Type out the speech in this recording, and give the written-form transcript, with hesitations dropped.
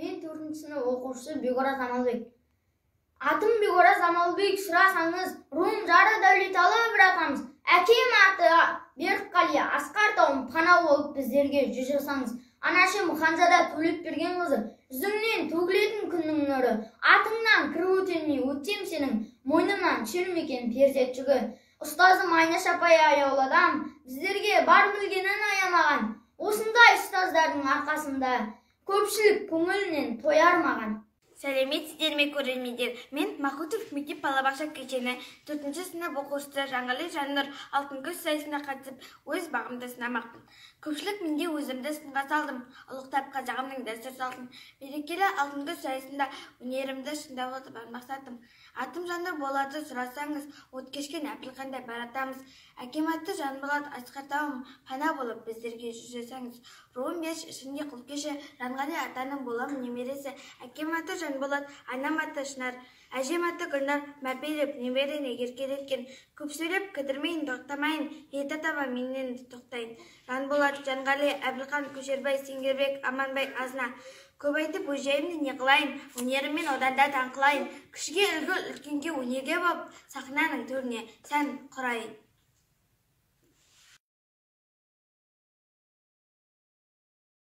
Мен 4-ші сынып оқушысы Бекораз Амалбек. Атым Бекораз Амалбек, сұрасаңыз, руым Жары Дәулеталы бір атамыз. Әкем аты Берікқали, Асқар тауым пана болып біздерге жүз жасаңыз. Анашым Ханзада Төлепберген қызы, жүзіңнен төгілетін күннің нұры. Атыңнан кір өтелмей өтсем сенің, мойнымнан шермекен перзент жүгі. Ұстазым Айнаш апай аяулы біздерге бар білгенін аямаған. Осындай ұстаздардың арқасында көпшілік көңілінен тояр маған. Сәлеметсіздер ме көрермендер? Мен Махутов мектеп балабақша кешені 4-ші сынып оқушысы Жаңғали Жаннұр алтын күз сайысына қатысып, өз бағымды сынамақпын. Көпшілік менде өзімді сынға салдым. Ұлықтап қазағымның дәстүр салтын. Берекелі алтын күз сайысында өнерімді шыңдауды бар мақсатым. Атым Жаннұр болады сұрасаңыз, от кешкен Әбілқандай баратамыз. Әкем аты Жанболат, Асқар тауым пана болып біздерге жүз жасаңыз. Руым еш ішінде құл кеші, Жанғали атаның боламын немересі. Әкем аты Жанболат, анам аты Шынар, әжем аты Гүлнар, мәпелеп немерене еркелеткен. Көп сөйлеп кідірмейін, тоқтамайын, еті таба менен тоқтайын. Жанболат, Жанғали, Әбілқан, Көшербай, Сеңгербек, Аманбай, Азна. Көп айтып өжейімді не қылайын, өнеріммен оданда таңқылайын. Кішіге үлгі үлкенге өнеге боп, сахнаның төріне сән құрайын.